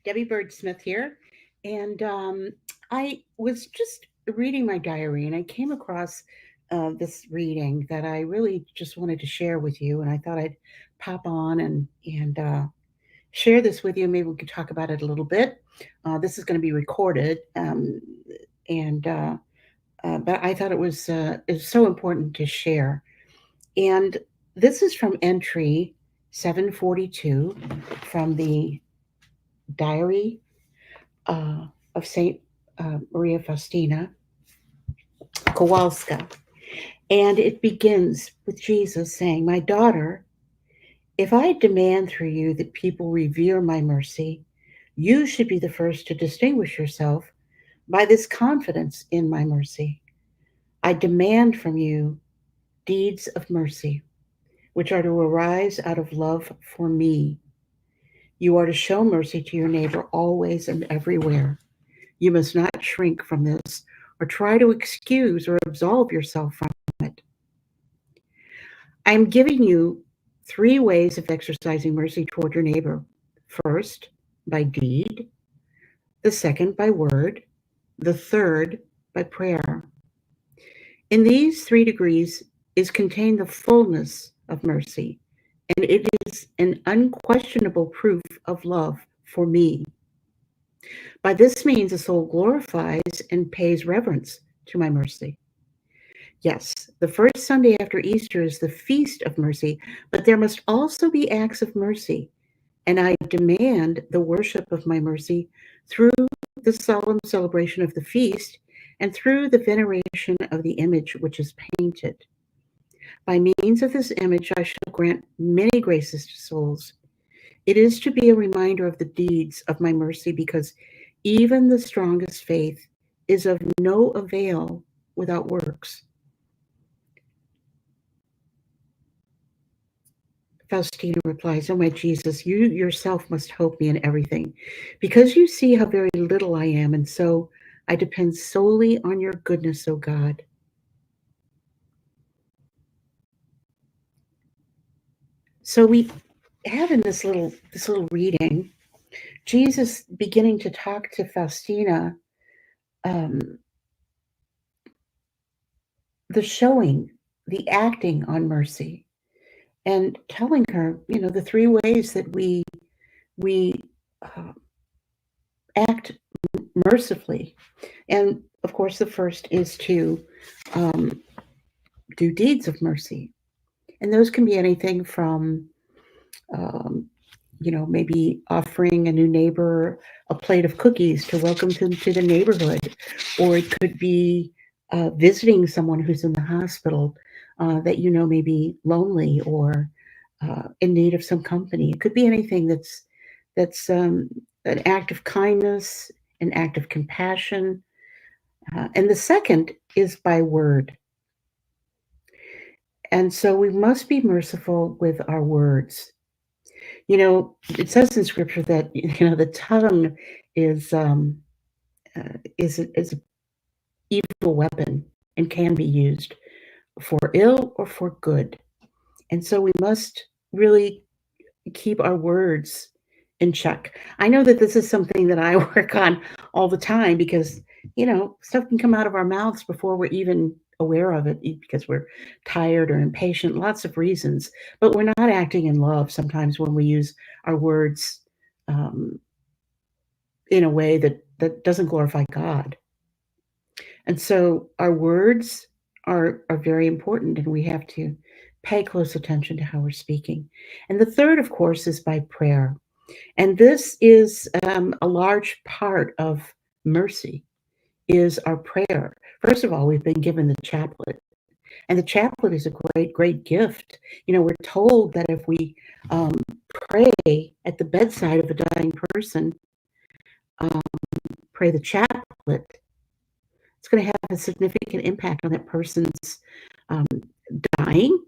Debbie Bird Smith here. And I was just reading my diary and I came across this reading that I really just wanted to share with you. And I thought I'd pop on and share this with you. Maybe we could talk about it a little bit. This is going to be recorded. And But I thought it was so important to share. And this is from entry 742 from the diary of Saint Maria Faustina Kowalska. And it begins with Jesus saying, "My daughter, if I demand through you that people revere my mercy, you should be the first to distinguish yourself by this confidence in my mercy. I demand from you deeds of mercy, which are to arise out of love for me. You are to show mercy to your neighbor always and everywhere. You must not shrink from this or try to excuse or absolve yourself from it. I am giving you three ways of exercising mercy toward your neighbor. First, by deed, the second, by word, the third, by prayer. In these three degrees is contained the fullness of mercy, and it is an unquestionable proof of love for me. By this means, the soul glorifies and pays reverence to my mercy. Yes, the first Sunday after Easter is the feast of mercy, but there must also be acts of mercy, and I demand the worship of my mercy through the solemn celebration of the feast and through the veneration of the image which is painted. By means of this image, I shall grant many graces to souls. It is to be a reminder of the deeds of my mercy because even the strongest faith is of no avail without works. Faustina replies, "Oh, my Jesus, you yourself must help me in everything, because you see how very little I am, and so I depend solely on your goodness, O God." So we have in this little reading, Jesus beginning to talk to Faustina, um, the showing, the acting on mercy, and telling her, the three ways that we uh, act mercifully. And of course, the first is to um, do deeds of mercy. And those can be anything from, um, maybe offering a new neighbor a plate of cookies to welcome them to the neighborhood, or it could be visiting someone who's in the hospital that may be lonely or in need of some company. It could be anything that's an act of kindness, an act of compassion. And the second is by word. And so we must be merciful with our words. It says in scripture that the tongue is is an evil weapon and can be used for ill or for good. And so we must really keep our words in check. I know that this is something that I work on all the time because, stuff can come out of our mouths before we're even aware of it because we're tired or impatient, lots of reasons. But we're not acting in love sometimes when we use our words um, in a way that doesn't glorify God. And so our words are very important, and we have to pay close attention to how we're speaking. And the third, of course, is by prayer. And this is a large part of mercy is our prayer. First of all, we've been given the chaplet, and the chaplet is a great gift. We're told that if we um, pray at the bedside of a dying person, um, pray the chaplet, it's going to have a significant impact on that person's um, dying,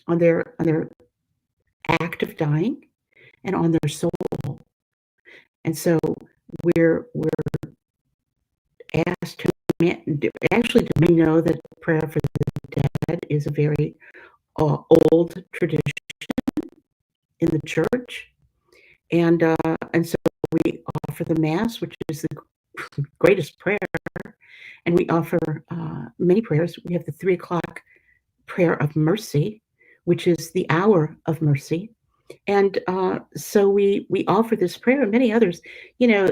on their act of dying, and on their soul. And so we're asked to actually to know that prayer for the dead is a very old tradition in the church, and so we offer the Mass, which is the greatest prayer, and we offer many prayers. We have the 3 o'clock prayer of mercy, which is the hour of mercy. And so we offer this prayer and many others. You know,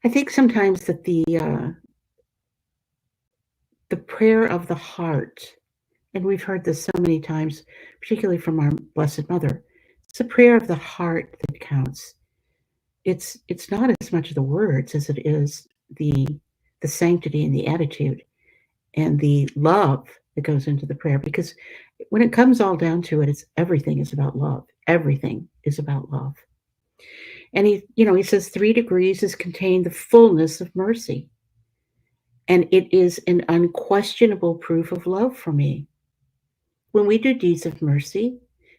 I think sometimes that the prayer of the heart, and we've heard this so many times, particularly from our Blessed Mother, it's the prayer of the heart that counts. It's not as much the words as it is the sanctity and the attitude and the love that goes into the prayer. Because when it comes all down to it, everything is about love. Everything is about love. And he says 3 degrees is contained the fullness of mercy. And it is an unquestionable proof of love for me. When we do deeds of mercy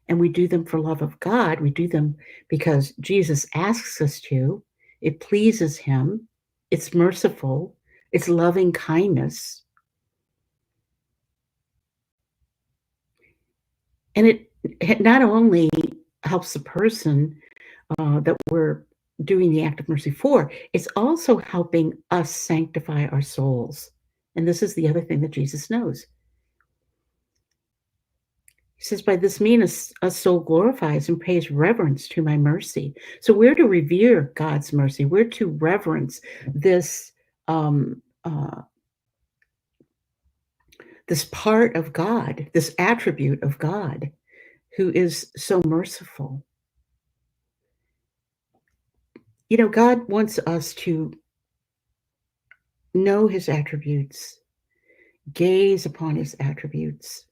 and we do them for love of God, we do them because Jesus asks us to, it pleases him, it's merciful, it's loving kindness. And it not only helps the person that we're doing the act of mercy for, it's also helping us sanctify our souls. And this is the other thing that Jesus knows. He says, by this means, a soul glorifies and pays reverence to my mercy. So we're to revere God's mercy. We're to reverence this this part of God, this attribute of God, who is so merciful. You know, God wants us to know his attributes, gaze upon his attributes,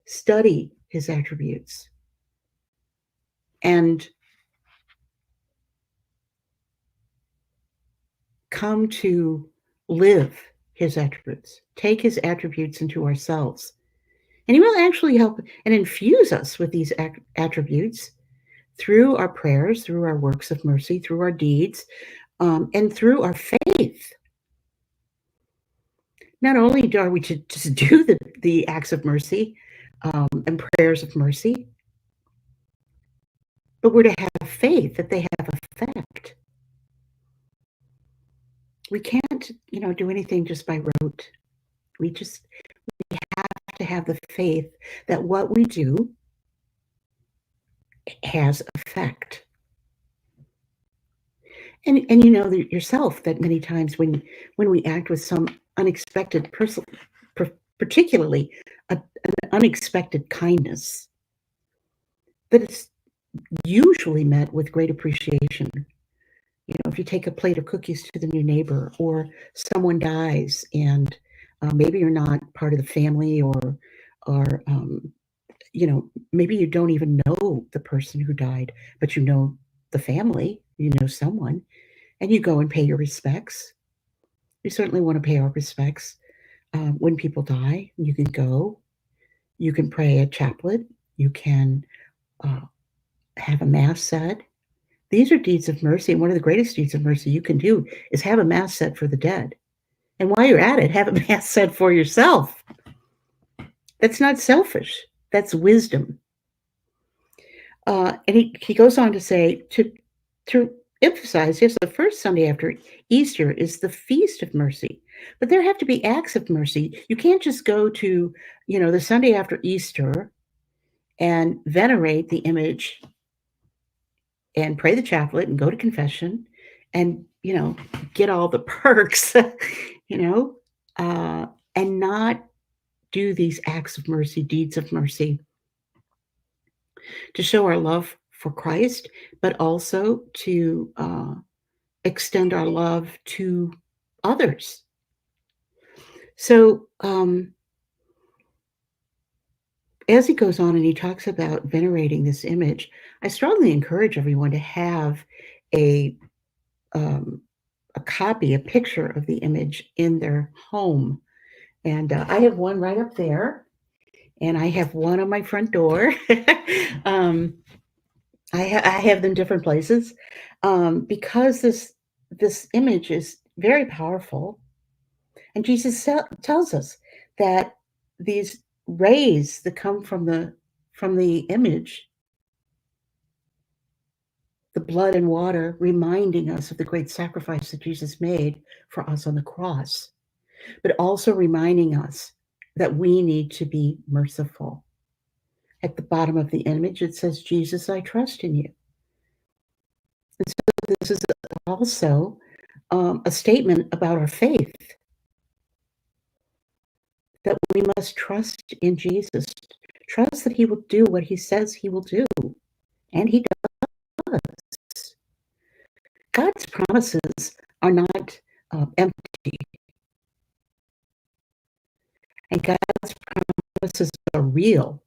study his attributes, and come to live his attributes, take his attributes into ourselves. And he will actually help and infuse us with these attributes through our prayers, through our works of mercy, through our deeds, and through our faith. Not only are we to just do the acts of mercy and prayers of mercy, but we're to have faith that they have effect. We can't, do anything just by rote. We have to have the faith that what we do has effect. And you know yourself that many times when we act with some unexpected person, particularly an unexpected kindness, that it's usually met with great appreciation. If you take a plate of cookies to the new neighbor, or someone dies and maybe you're not part of the family, or maybe you don't even know the person who died, but you know the family, you know someone, and you go and pay your respects. We certainly want to pay our respects when people die. You can go, you can pray a chaplet, you can have a mass said. These are deeds of mercy, and one of the greatest deeds of mercy you can do is have a mass said for the dead. And while you're at it, have a mass said for yourself. That's not selfish. That's wisdom. And he goes on to say, to emphasize, yes, the first Sunday after Easter is the Feast of Mercy. But there have to be acts of mercy. You can't just go to, the Sunday after Easter and venerate the image and pray the chaplet and go to confession and, get all the perks, and not do these acts of mercy, deeds of mercy, to show our love for Christ, but also to extend our love to others. So as he goes on and he talks about venerating this image, I strongly encourage everyone to have a copy, a picture of the image in their home. And I have one right up there, and I have one on my front door. I have them different places because this image is very powerful. And Jesus tells us that these rays that come from the image, the blood and water reminding us of the great sacrifice that Jesus made for us on the cross, but also reminding us that we need to be merciful. At the bottom of the image, it says, Jesus, I trust in you. And so this is also a statement about our faith, that we must trust in Jesus, trust that he will do what he says he will do, and he does. God's promises are not empty, and God's promises are real,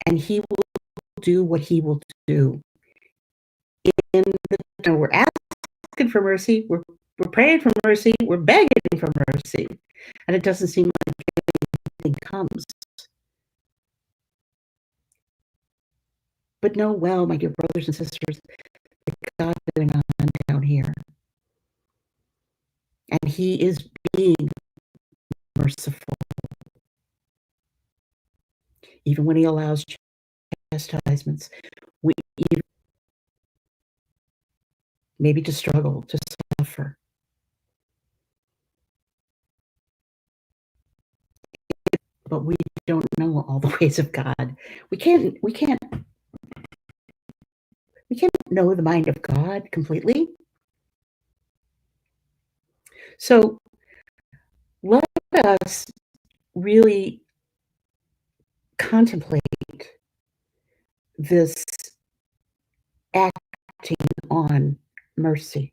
and he will do what he will do. We're asking for mercy, we're praying for mercy, we're begging for mercy, and it doesn't seem like anything comes. But know well, my dear brothers and sisters, that God is going on down here, and he is being merciful, even when he allows chastisements. We even maybe to struggle, to suffer. But we don't know all the ways of God. We can't know the mind of God completely. So let us really contemplate this acting on mercy,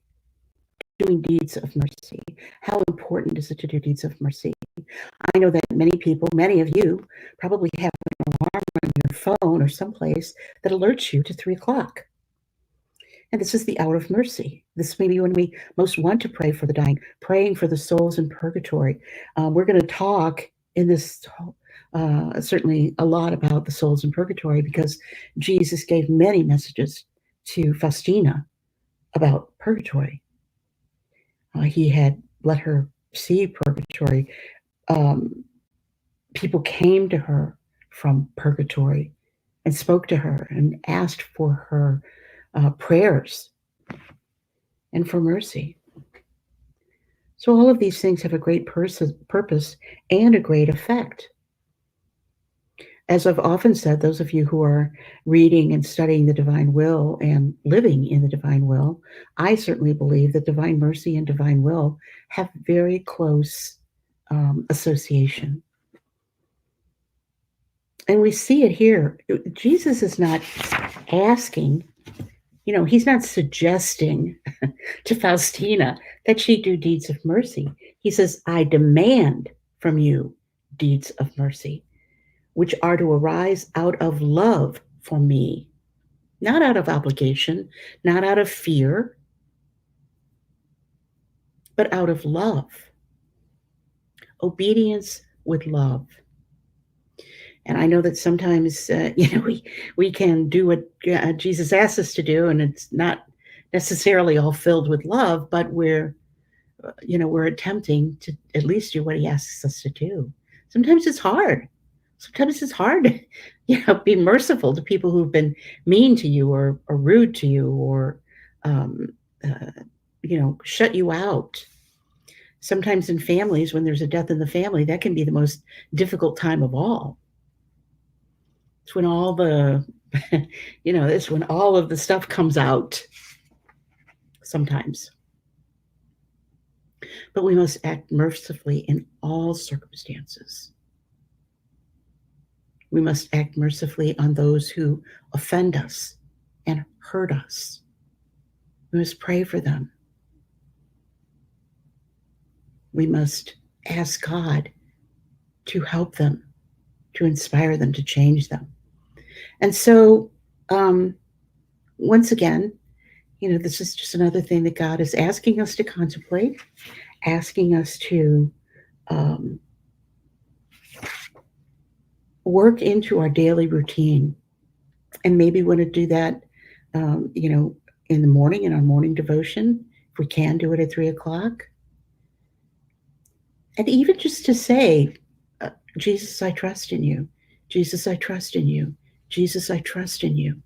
doing deeds of mercy. How important is it to do deeds of mercy? I know that many people, many of you, probably have an alarm on your phone or someplace that alerts you to 3 o'clock. And this is the hour of mercy. This may be when we most want to pray for the dying, praying for the souls in purgatory. We're going to talk in this certainly a lot about the souls in purgatory, because Jesus gave many messages to Faustina about purgatory. He had let her see purgatory. People came to her from purgatory and spoke to her and asked for her prayers and for mercy. So all of these things have a great purpose and a great effect. As I've often said, those of you who are reading and studying the divine will and living in the divine will, I certainly believe that divine mercy and divine will have very close association. And we see it here. Jesus is not asking, he's not suggesting to Faustina that she do deeds of mercy. He says, I demand from you deeds of mercy, which are to arise out of love for me, not out of obligation, not out of fear, but out of love. Obedience with love. And I know that sometimes, we can do what Jesus asks us to do, and it's not necessarily all filled with love, but we're attempting to at least do what he asks us to do. Sometimes it's hard. Sometimes it's hard to, be merciful to people who've been mean to you or rude to you or, shut you out. Sometimes in families, when there's a death in the family, that can be the most difficult time of all. It's when all the, it's when all of the stuff comes out sometimes. But we must act mercifully in all circumstances. We must act mercifully on those who offend us and hurt us. We must pray for them. We must ask God to help them, to inspire them, to change them. And so, once again, this is just another thing that God is asking us to contemplate, asking us to work into our daily routine. And maybe we want to do that, in the morning, in our morning devotion. If we can do it at 3 o'clock. And even just to say, Jesus, I trust in you. Jesus, I trust in you. Jesus, I trust in you.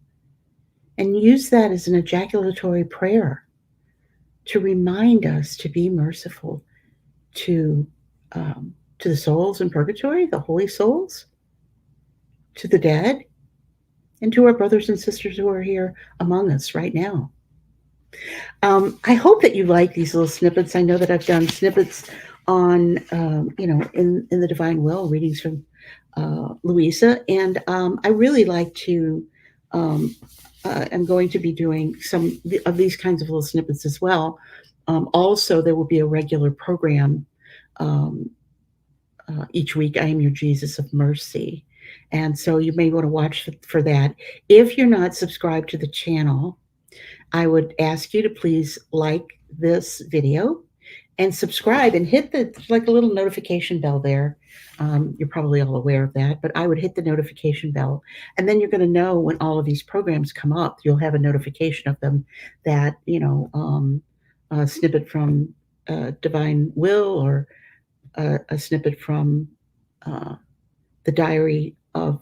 and use that as an ejaculatory prayer to remind us to be merciful to to the souls in purgatory, the holy souls, to the dead, and to our brothers and sisters who are here among us right now. I hope that you like these little snippets. I know that I've done snippets on, in the Divine Will readings from Louisa, and I really like to. Um, I'm going to be doing some of these kinds of little snippets as well. Also, there will be a regular program um, each week. I am your Jesus of Mercy, and so you may want to watch for that. If you're not subscribed to the channel, I would ask you to please like this video and subscribe and hit the like a little notification bell there. You're probably all aware of that, but I would hit the notification bell, and then you're going to know when all of these programs come up. You'll have a notification of them that a snippet from Divine Will or a snippet from uh, the Diary of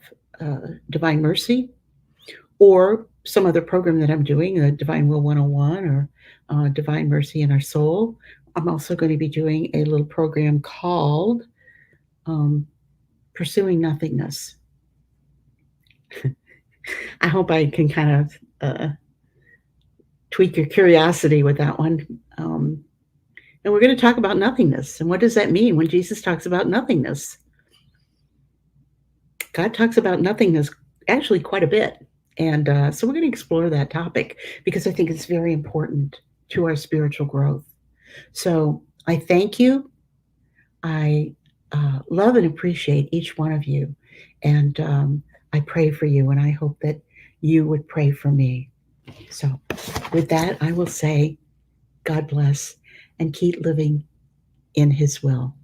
Divine Mercy or some other program that I'm doing, Divine Will 101 or Divine Mercy in Our Soul. I'm also going to be doing a little program called Pursuing Nothingness. I hope I can kind of tweak your curiosity with that one. And we're going to talk about nothingness. And what does that mean when Jesus talks about nothingness? God talks about nothingness actually quite a bit. And so we're going to explore that topic because I think it's very important to our spiritual growth. So I thank you. I love and appreciate each one of you. And I pray for you, and I hope that you would pray for me. So with that, I will say, God bless and keep living in His will.